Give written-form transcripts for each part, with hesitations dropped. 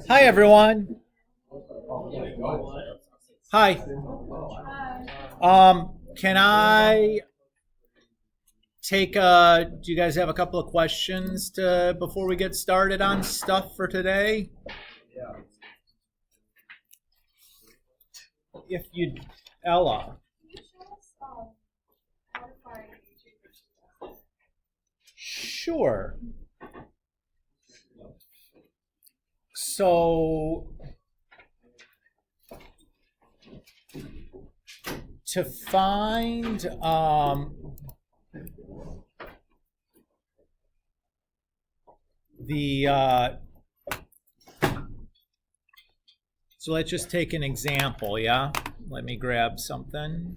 Hi, everyone. Hi. Can I take do you guys have a couple of questions before we get started on stuff for today? If you, Ella. Sure. So to find so let's just take an example, yeah? Let me grab something.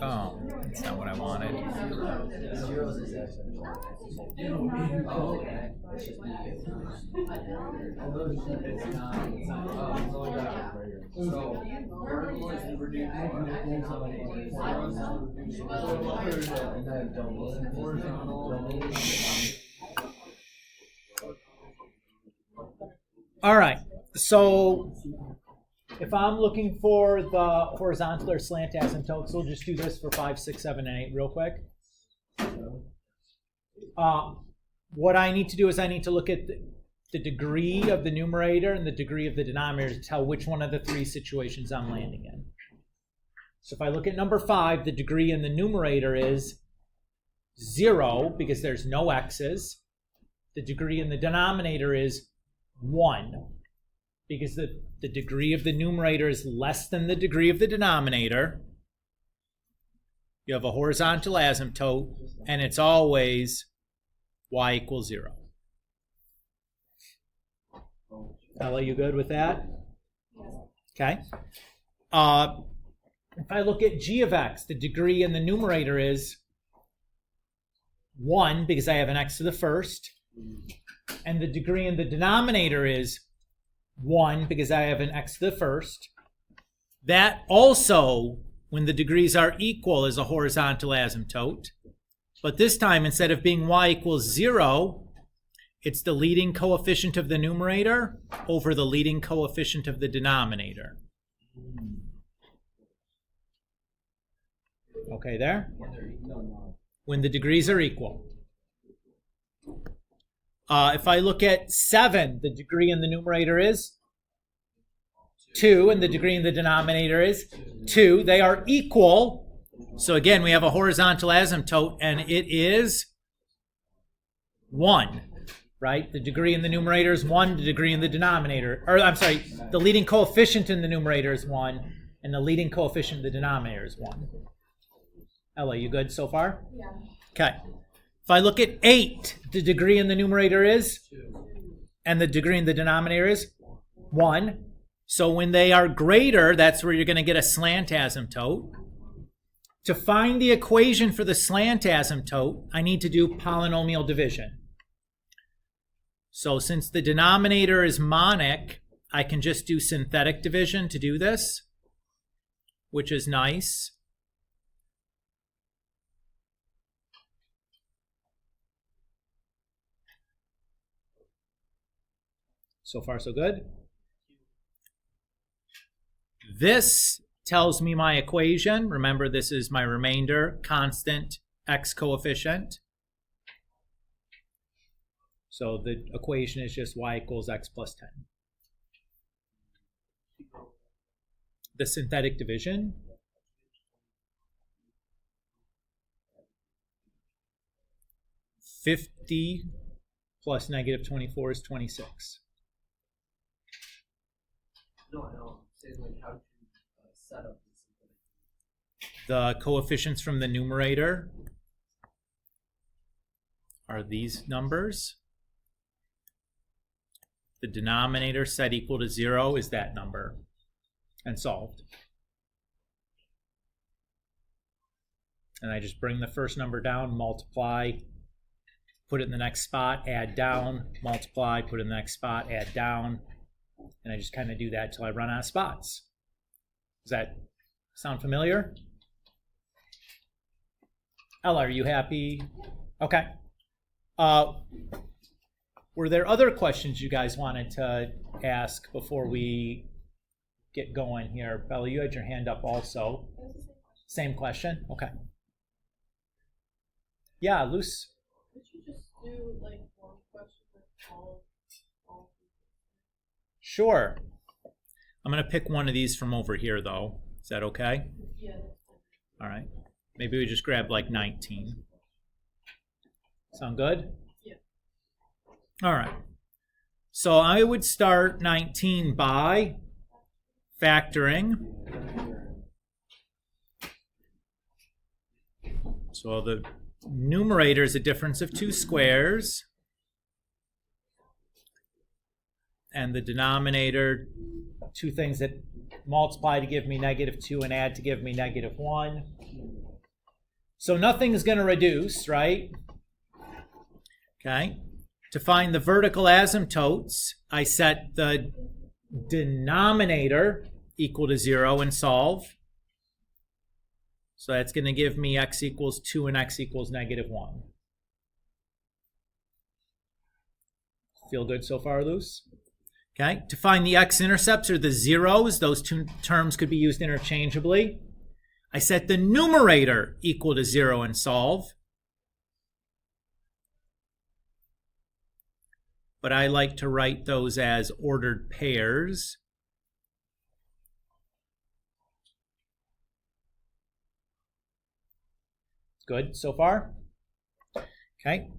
Oh, that's not what I wanted. All right, so if I'm looking for the horizontal or slant asymptotes, we'll just do this for 5, 6, 7, and 8 real quick. What I need to do is I need to look at the degree of the numerator and the degree of the denominator to tell which one of the three situations I'm landing in. So if I look at number 5, the degree in the numerator is 0 because there's no x's. The degree in the denominator is 1 because the degree of the numerator is less than the degree of the denominator. You have a horizontal asymptote, and it's always y equals 0. Ella, you good with that? Okay. If I look at g of x, the degree in the numerator is 1 because I have an x to the first, and the degree in the denominator is 1 because I have an x to the first. That also, when the degrees are equal, is a horizontal asymptote. But this time, instead of being y equals 0, it's the leading coefficient of the numerator over the leading coefficient of the denominator. Okay, there? When the degrees are equal. If I look at 7, the degree in the numerator is 2, and the degree in the denominator is 2. They are equal. So again, we have a horizontal asymptote, and it is 1, right? The degree in the numerator is 1, the degree in the denominator, or I'm sorry, the leading coefficient in the numerator is 1, and the leading coefficient in the denominator is 1. Ella, you good so far? Yeah. Okay. If I look at 8, the degree in the numerator is 2, and the degree in the denominator is 1. So when they are greater, that's where you're going to get a slant asymptote. To find the equation for the slant asymptote, I need to do polynomial division. So since the denominator is monic, I can just do synthetic division to do this, which is nice. So far, so good. This tells me my equation. Remember, this is my remainder, constant x coefficient. So the equation is just y equals x plus 10. The synthetic division. $50 plus negative 24 is 26. No, I know. Say like how to set up this. The coefficients from the numerator are these numbers. The denominator set equal to 0 is that number, and solved. And I just bring the first number down, multiply, put it in the next spot, add down, multiply, put it in the next spot, add down. And I just kind of do that till I run out of spots. Does that sound familiar? Ella, are you happy? Okay. Were there other questions you guys wanted to ask before we get going here? Bella, you had your hand up also. Same question? Okay. Yeah, Luce. Could you just do like one question with all? Sure. I'm going to pick one of these from over here, though. Is that okay? Yeah. All right. Maybe we just grab like 19. Sound good? Yeah. All right. So I would start 19 by factoring. So the numerator is a difference of two squares. And the denominator, two things that multiply to give me -2 and add to give me -1. So nothing's going to reduce, right? Okay. To find the vertical asymptotes, I set the denominator equal to 0 and solve. So that's going to give me x equals 2 and x equals -1. Feel good so far, Luce? Okay. To find the x-intercepts or the zeros, those two terms could be used interchangeably. I set the numerator equal to 0 and solve. But I like to write those as ordered pairs. Good so far? Okay.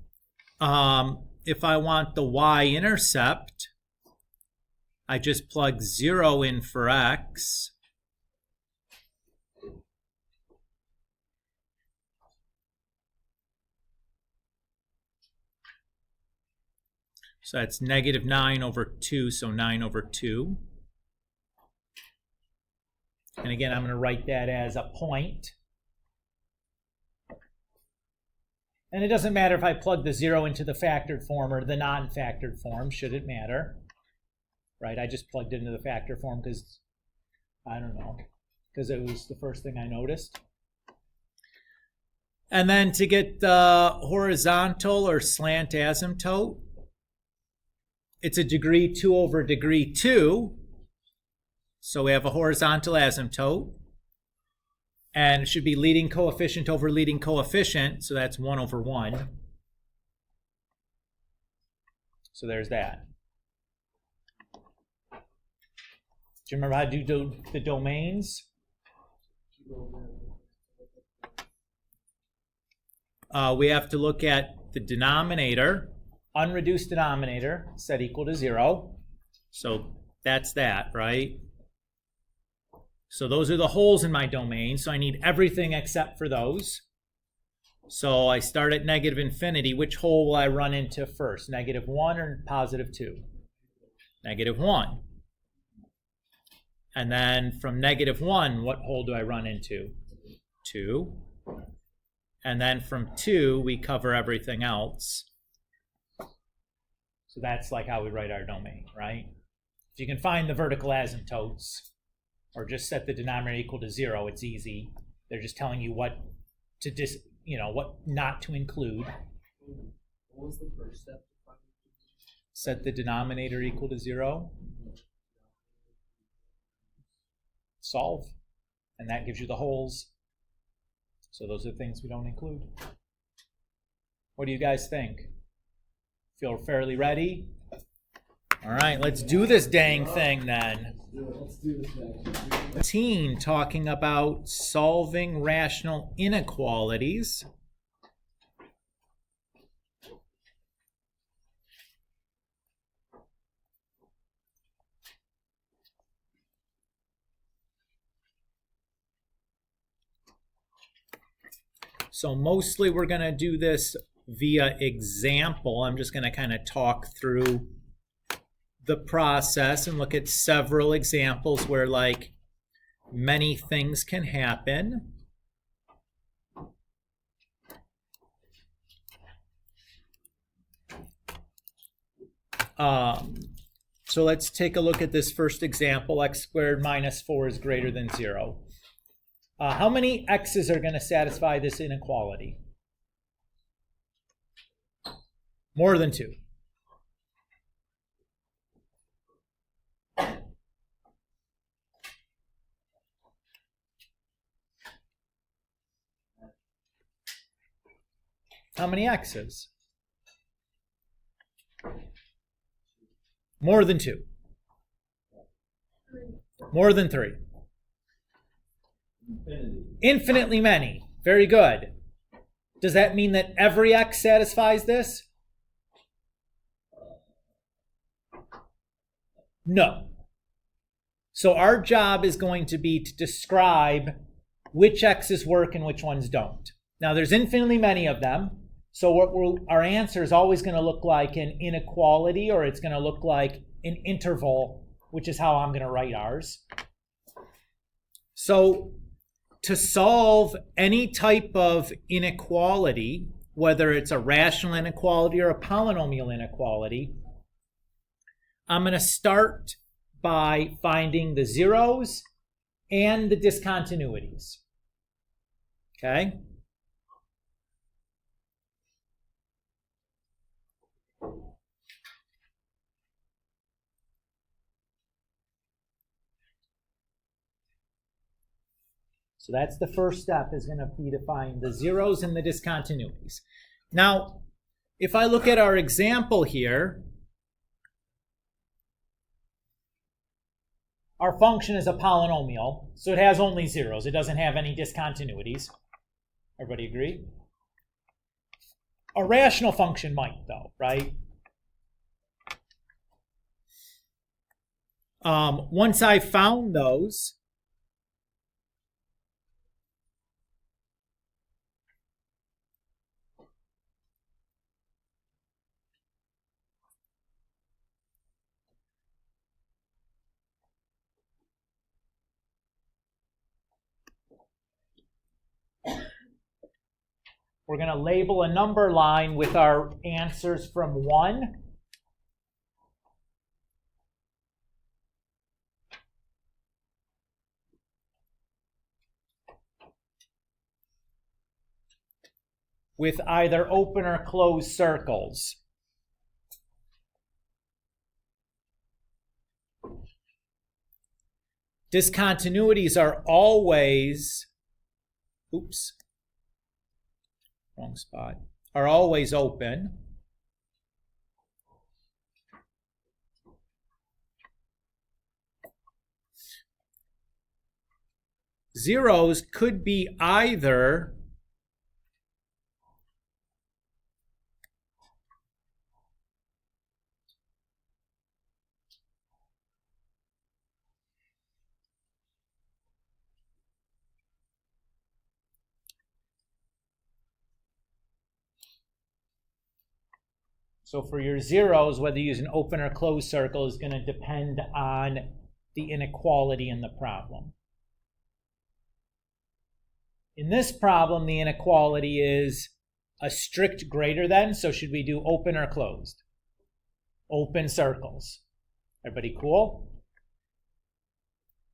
If I want the y-intercept, I just plug 0 in for x. So that's -9 over 2, so 9 over 2. And again, I'm going to write that as a point. And it doesn't matter if I plug the 0 into the factored form or the non-factored form, should it matter. Right, I just plugged it into the factor form because, I don't know, because it was the first thing I noticed. And then to get the horizontal or slant asymptote, it's a degree 2 over degree 2. So we have a horizontal asymptote. And it should be leading coefficient over leading coefficient. So that's 1 over 1. So there's that. Do you remember how to do the domains? We have to look at the denominator, unreduced denominator, set equal to 0. So that's that, right? So those are the holes in my domain. So I need everything except for those. So I start at -infinity. Which hole will I run into first? -1 or +2? -1. And then from -1, what hole do I run into? 2. And then from 2, we cover everything else. So that's like how we write our domain, right? If you can find the vertical asymptotes, or just set the denominator equal to 0, it's easy. They're just telling you what to what not to include. What was the first step? Set the denominator equal to 0. Solve. And that gives you the holes. So those are things we don't include. What do you guys think? Feel fairly ready? All right, let's do this dang thing then. Let's do this next. 18, talking about solving rational inequalities. So mostly we're going to do this via example. I'm just going to kind of talk through the process and look at several examples where like many things can happen. So let's take a look at this first example. X squared minus 4 is greater than 0. How many x's are going to satisfy this inequality? More than 2. How many x's? More than 2. More than 3. Infinitely many. Very good. Does that mean that every x satisfies this? No. So our job is going to be to describe which x's work and which ones don't. Now there's infinitely many of them. So our answer is always going to look like an inequality, or it's going to look like an interval, which is how I'm going to write ours. So to solve any type of inequality, whether it's a rational inequality or a polynomial inequality, I'm going to start by finding the zeros and the discontinuities. Okay? So that's the first step, is going to be to find the zeros and the discontinuities. Now, if I look at our example here, our function is a polynomial, so it has only zeros. It doesn't have any discontinuities. Everybody agree? A rational function might, though, right? Once I found those, we're going to label a number line with our answers from 1 with either open or closed circles. Discontinuities are always, wrong spot, are always open. Zeros could be either so for your zeros, whether you use an open or closed circle is going to depend on the inequality in the problem. In this problem, the inequality is a strict greater than, so should we do open or closed? Open circles. Everybody cool?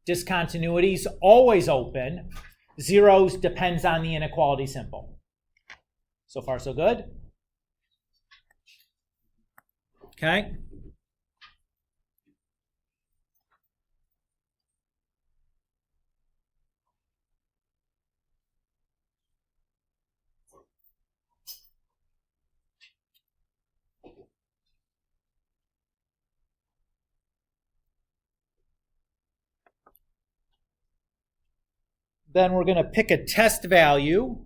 Discontinuities, always open. Zeros depends on the inequality symbol. So far, so good? Okay. Then we're going to pick a test value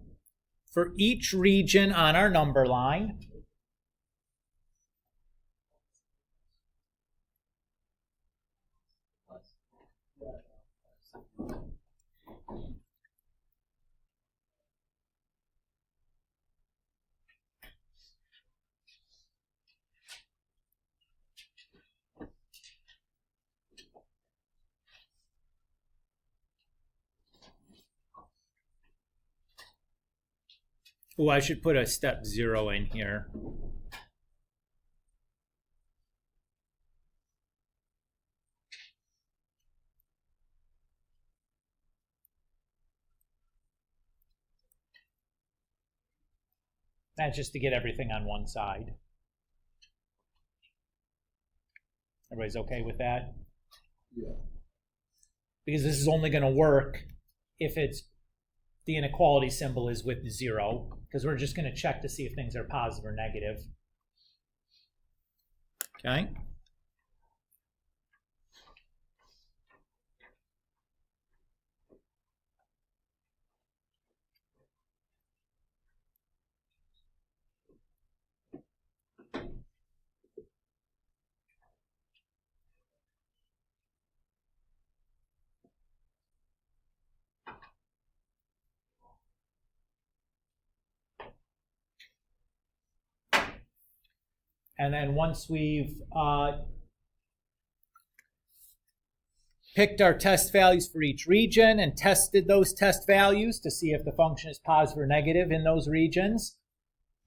for each region on our number line. Oh, I should put a step 0 in here. That's just to get everything on one side. Everybody's okay with that? Yeah. Because this is only going to work if it's the inequality symbol is with 0, because we're just going to check to see if things are positive or negative. Okay. And then once we've picked our test values for each region and tested those test values to see if the function is positive or negative in those regions,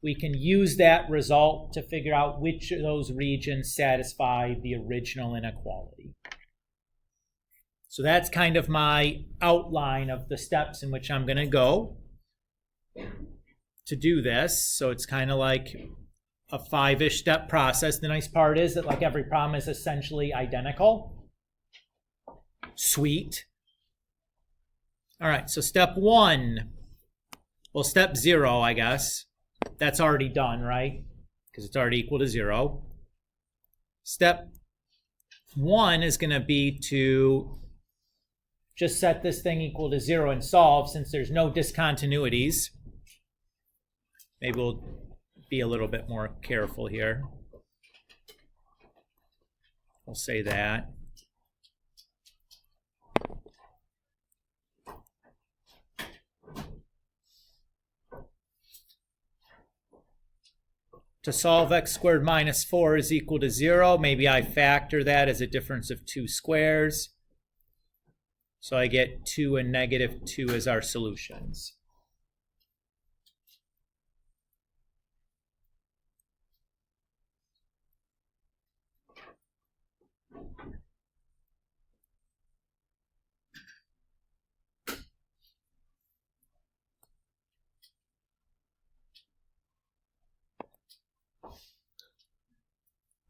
we can use that result to figure out which of those regions satisfy the original inequality. So that's kind of my outline of the steps in which I'm going to go to do this. So it's kind of like a 5-ish step process. The nice part is that like every problem is essentially identical. Sweet. All right, so step 1, well, step 0, I guess. That's already done, right? Because it's already equal to 0. Step 1 is going to be to just set this thing equal to 0 and solve, since there's no discontinuities. Maybe we'll be a little bit more careful here. We'll say that. To solve x squared minus 4 is equal to 0, maybe I factor that as a difference of 2 squares. So I get 2 and negative 2 as our solutions.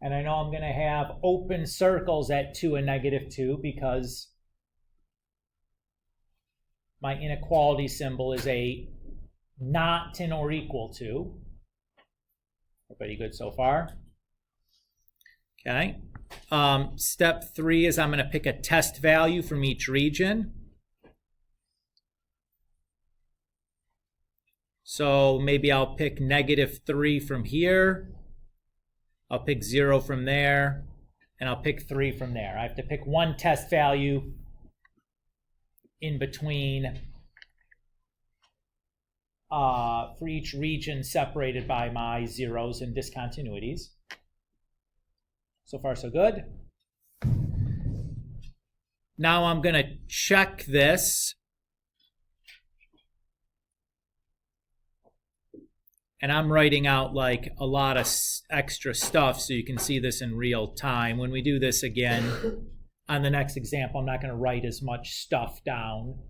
And I know I'm going to have open circles at 2 and negative 2 because my inequality symbol is a not to or equal to. Everybody good so far? Okay. Step 3 is I'm going to pick a test value from each region. So maybe I'll pick negative 3 from here. I'll pick 0 from there, and I'll pick 3 from there. I have to pick one test value in between for each region separated by my zeros and discontinuities. So far, so good. Now I'm going to check this. And I'm writing out like a lot of extra stuff so you can see this in real time. When we do this again on the next example, I'm not going to write as much stuff down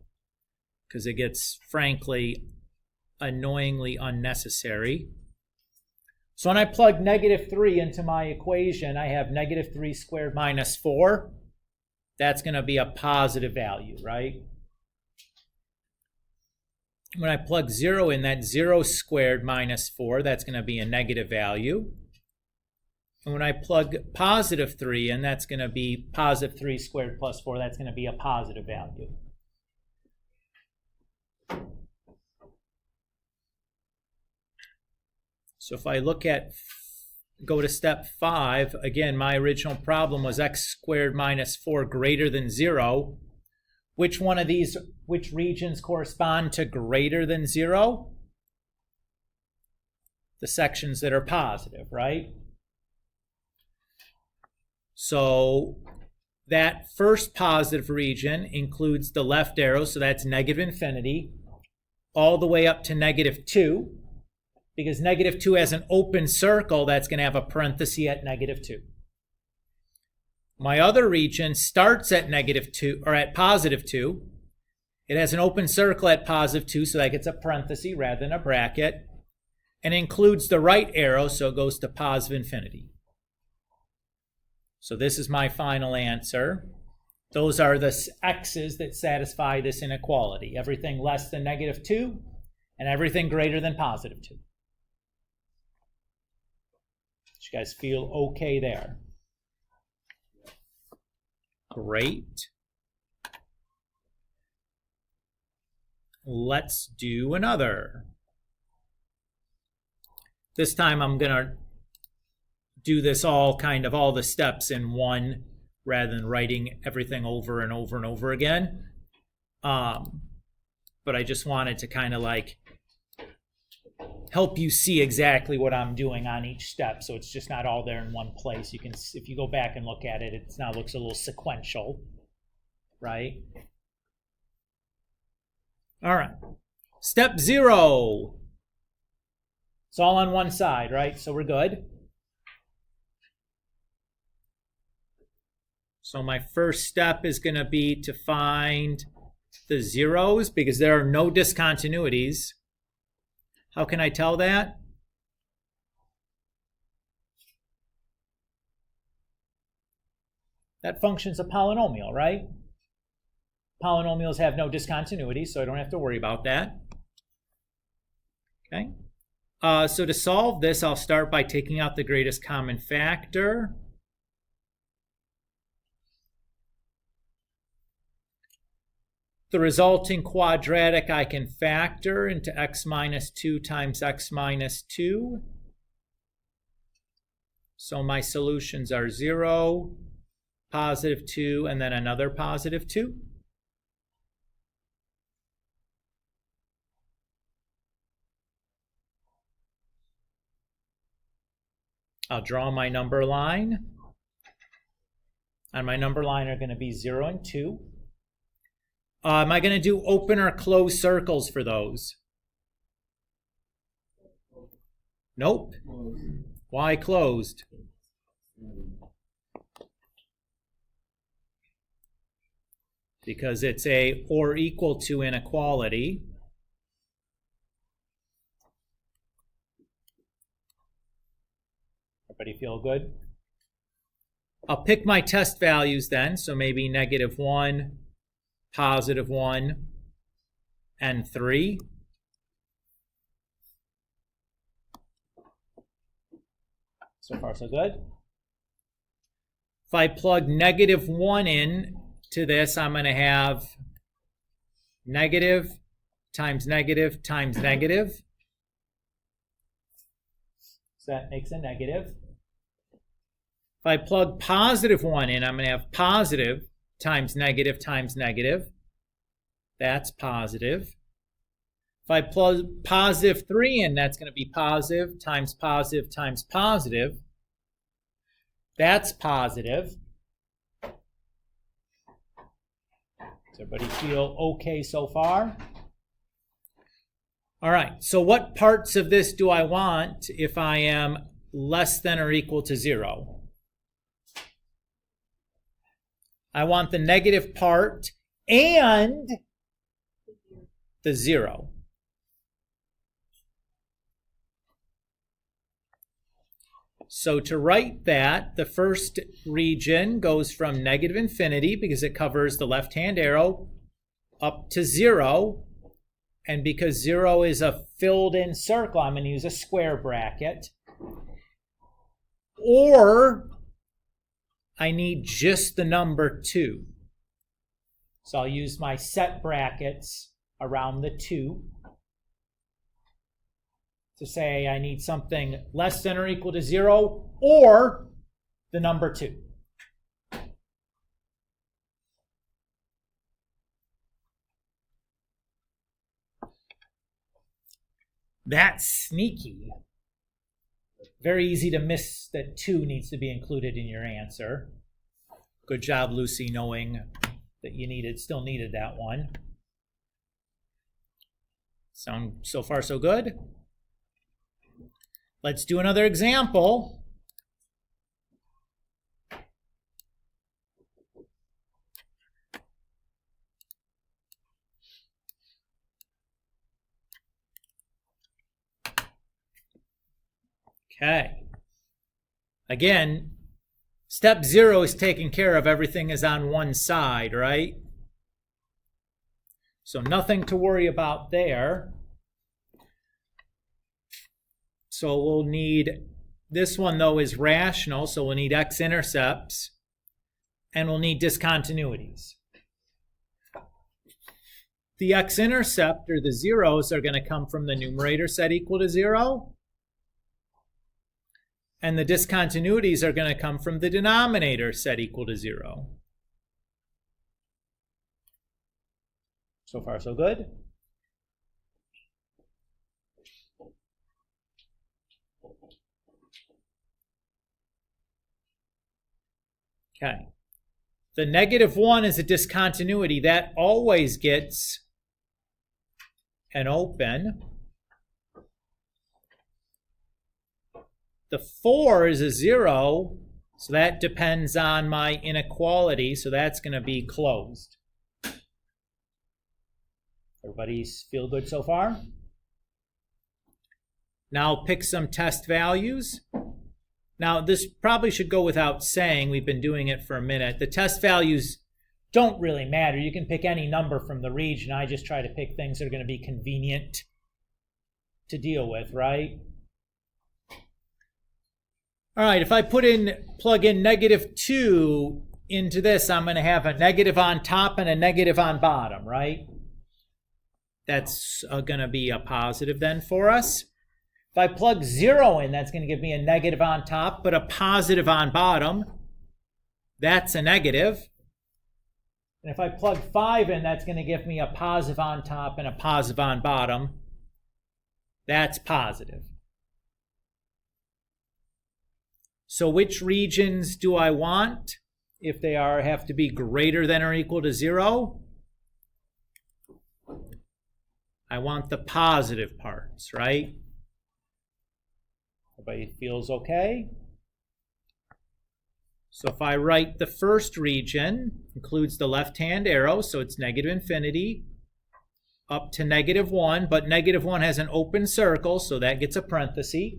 because it gets, frankly, annoyingly unnecessary. So when I plug negative 3 into my equation, I have negative 3 squared minus 4. That's going to be a positive value, right? When I plug 0 in, that 0 squared minus 4, that's going to be a negative value. And when I plug positive 3 in, that's going to be positive 3 squared plus 4. That's going to be a positive value. So if I go to step 5, again, my original problem was x squared minus 4 greater than 0. Which regions correspond to greater than 0? The sections that are positive, right? So that first positive region includes the left arrow, so that's negative infinity, all the way up to negative 2, because negative 2 has an open circle that's going to have a parenthesis at negative 2. My other region starts at negative 2 or at positive 2. It has an open circle at positive 2, so that gets a parenthesis rather than a bracket. and includes the right arrow, so it goes to positive infinity. So this is my final answer. Those are the x's that satisfy this inequality. Everything less than -2 and everything greater than +2. You guys feel okay there? Great. Let's do another. This time I'm going to do this all the steps in one rather than writing everything over and over and over again. But I just wanted to kind of like help you see exactly what I'm doing on each step, so it's just not all there in one place. You can, if you go back and look at it, it now looks a little sequential, right? All right. Step 0. It's all on one side, right? So we're good. So my first step is going to be to find the zeros because there are no discontinuities. How can I tell that? That function's a polynomial, right? Polynomials have no discontinuity, so I don't have to worry about that. Okay. So to solve this, I'll start by taking out the greatest common factor. The resulting quadratic I can factor into x minus 2 times x minus 2. So my solutions are 0, +2, and then another +2. I'll draw my number line. On my number line are going to be 0 and 2. Am I going to do open or closed circles for those? Nope. Why closed? Because it's a or equal to inequality. Everybody feel good? I'll pick my test values then, so maybe -1, +1, and 3. So far, so good. If I plug -1 in to this, I'm going to have negative times negative times negative. So that makes a negative. If I plug +1 in, I'm going to have positive times negative times negative. That's positive. If I plug +3 in, that's going to be positive times positive times positive. That's positive. Does everybody feel okay so far? All right, so what parts of this do I want if I am less than or equal to 0? I want the negative part and the 0. So to write that, the first region goes from -infinity because it covers the left-hand arrow up to 0. And because 0 is a filled-in circle, I'm going to use a square bracket. Or I need just the number 2. So I'll use my set brackets around the 2 to say I need something less than or equal to 0 or the number 2. That's sneaky. Very easy to miss that 2 needs to be included in your answer. Good job, Lucy, knowing that you still needed that one. Sound so far so good? Let's do another example. Okay. Again, step 0 is taking care of everything is on one side, right? So nothing to worry about there. So we'll need, this one though is rational, so we'll need x-intercepts, and we'll need discontinuities. The x-intercept, or the zeros, are going to come from the numerator set equal to 0. And the discontinuities are going to come from the denominator set equal to 0. So far, so good. Okay. The -1 is a discontinuity. That always gets an open. The 4 is a 0, so that depends on my inequality, so that's going to be closed. Everybody feel good so far? Now pick some test values. Now this probably should go without saying, we've been doing it for a minute. The test values don't really matter. You can pick any number from the region. I just try to pick things that are going to be convenient to deal with, right? All right, if I plug in -2 into this, I'm going to have a negative on top and a negative on bottom, right? That's going to be a positive then for us. If I plug 0 in, that's going to give me a negative on top, but a positive on bottom. That's a negative. And if I plug 5 in, that's going to give me a positive on top and a positive on bottom. That's positive. So which regions do I want if they have to be greater than or equal to 0? I want the positive parts, right? Everybody feels okay? So if I write the first region, includes the left-hand arrow, so it's -infinity up to -1, but -1 has an open circle, so that gets a parenthesis.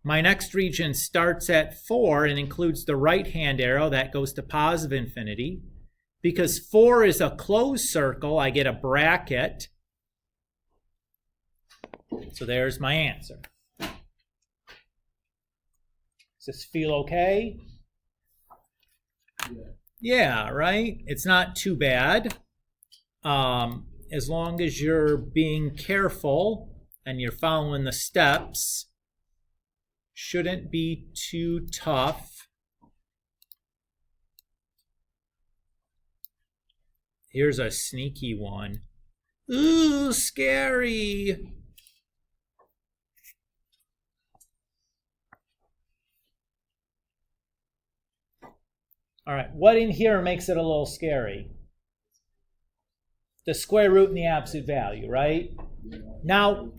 My next region starts at 4 and includes the right-hand arrow, that goes to positive infinity. Because 4 is a closed circle, I get a bracket. So there's my answer. Does this feel okay? Yeah, right? It's not too bad. As long as you're being careful and you're following the steps, shouldn't be too tough. Here's a sneaky one. Ooh, scary. All right, what in here makes it a little scary? The square root and the absolute value, right? Now,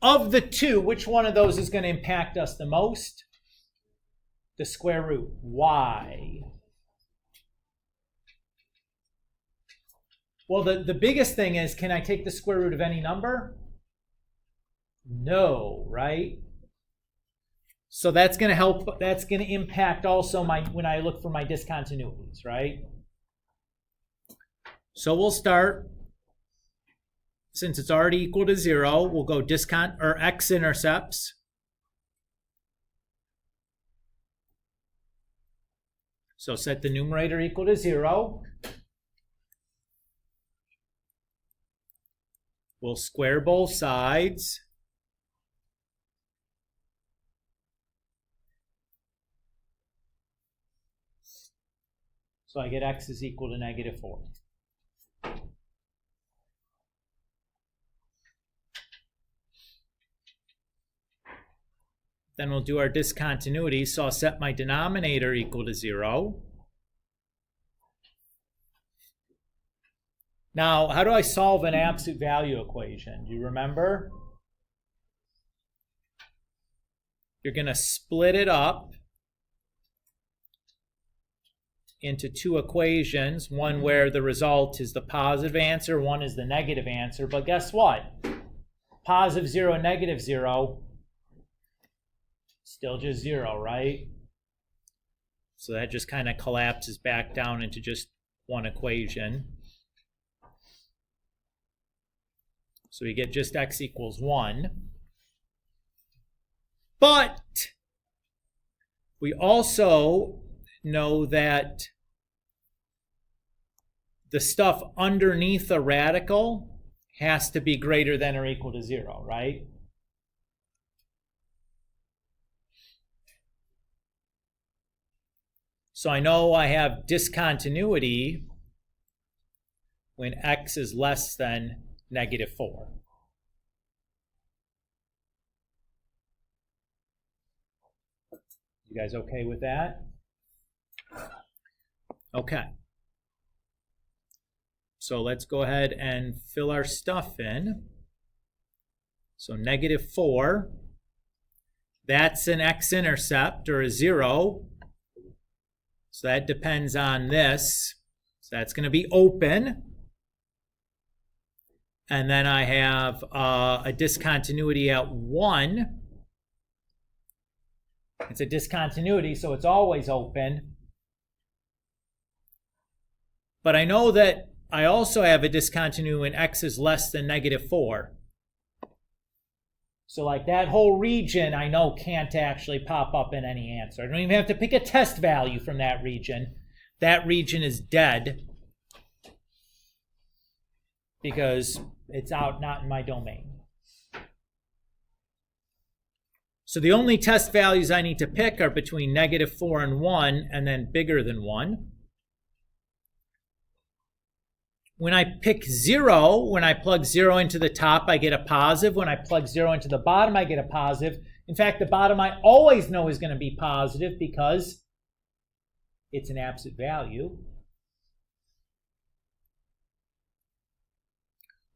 of the two, which one of those is going to impact us the most? The square root. Why? Well, the biggest thing is, can I take the square root of any number? No, right? So that's going to help, that's going to impact also when I look for my discontinuities, right? So we'll start, since it's already equal to 0, we'll go x-intercepts. So set the numerator equal to 0. We'll square both sides. So I get x is equal to -4. Then we'll do our discontinuity. So I'll set my denominator equal to 0. Now, how do I solve an absolute value equation? Do you remember? You're going to split it up into two equations, one where the result is the positive answer, one is the negative answer. But guess what? positive 0 and negative 0, still just 0, right? So that just kind of collapses back down into just one equation. So we get just x equals 1. But we also know that the stuff underneath the radical has to be greater than or equal to 0, right? So I know I have discontinuity when x is less than negative 4. You guys okay with that? Okay. So let's go ahead and fill our stuff in. So negative 4, that's an x-intercept or a 0. So that depends on this. So that's going to be open. And then I have a discontinuity at 1. It's a discontinuity, so it's always open. But I know that I also have a discontinuity when x is less than negative 4. So like that whole region I know can't actually pop up in any answer. I don't even have to pick a test value from that region. That region is dead because it's out, not in my domain. So the only test values I need to pick are between negative 4 and 1, and then bigger than 1. When I pick 0, when I plug 0 into the top, I get a positive. When I plug 0 into the bottom, I get a positive. In fact, the bottom I always know is going to be positive because it's an absolute value.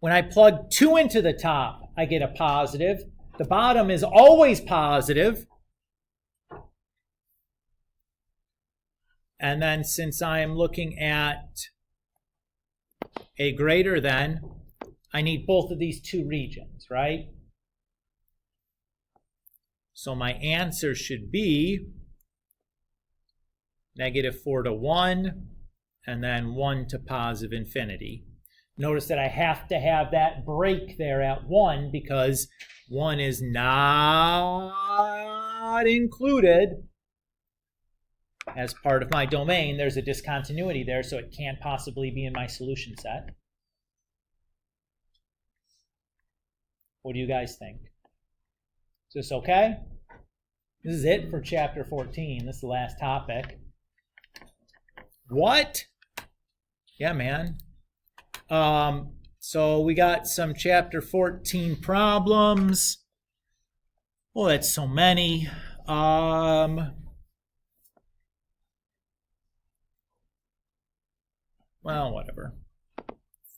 When I plug 2 into the top, I get a positive. The bottom is always positive. And then since I am looking at a greater than, I need both of these two regions, right? So my answer should be negative 4 to 1, and then 1 to positive infinity. Notice that I have to have that break there at 1 because 1 is not included as part of my domain. There's a discontinuity there, so it can't possibly be in my solution set. What do you guys think? Is this okay? This is it for chapter 14. This is the last topic. What? Yeah, man. So we got some chapter 14 problems. Oh, that's so many. Well, whatever.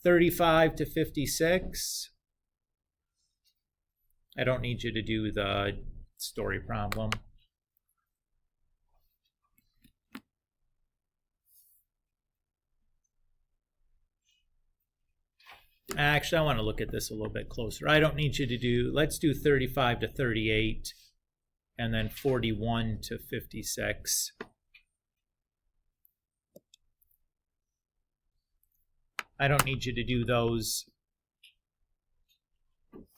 35 to 56. I don't need you to do the story problem. Actually, I want to look at this a little bit closer. I don't need you to do, let's do 35 to 38 and then 41 to 56. I don't need you to do those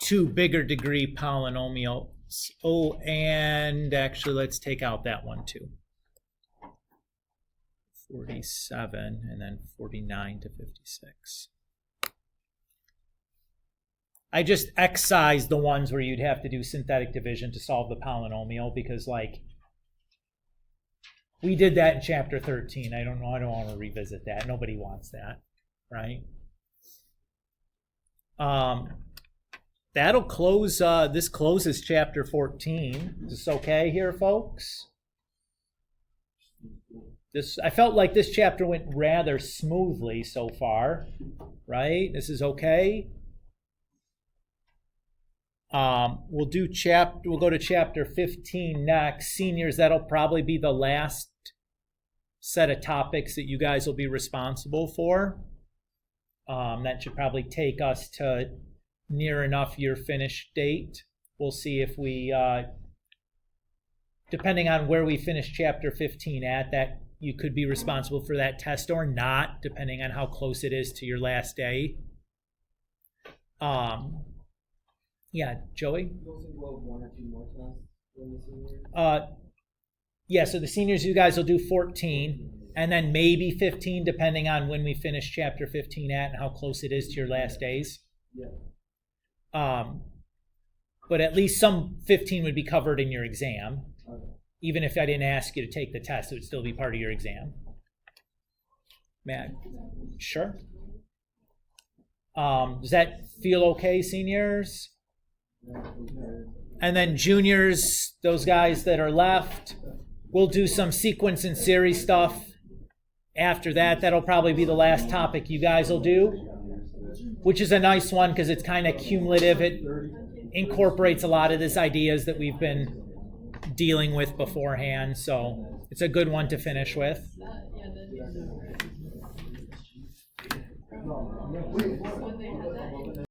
two bigger degree polynomials. Oh, and actually, let's take out that one too. 47 and then 49 to 56. I just excised the ones where you'd have to do synthetic division to solve the polynomial because, like, we did that in chapter 13. I don't want to revisit that. Nobody wants that, right? That'll close, this closes chapter 14. Is this okay here, folks? I felt like this chapter went rather smoothly so far, right? This is okay. We'll go to chapter 15 next. Seniors, that'll probably be the last set of topics that you guys will be responsible for. That should probably take us to near enough your finish date. We'll see if we, depending on where we finish chapter 15 at, that you could be responsible for that test or not, depending on how close it is to your last day. Yeah, Joey? You also go 1 or 2 more tests during the senior? Yeah, so the seniors, you guys will do 14, and then maybe 15, depending on when we finish chapter 15 at and how close it is to your last days. Yeah. But at least some 15 would be covered in your exam. Okay. Even if I didn't ask you to take the test, it would still be part of your exam. Matt? Sure. Does that feel okay, seniors? And then juniors, those guys that are left, we'll do some sequence and series stuff. After that, that'll probably be the last topic you guys will do, which is a nice one because it's kind of cumulative. It incorporates a lot of these ideas that we've been dealing with beforehand, so it's a good one to finish with. When they had that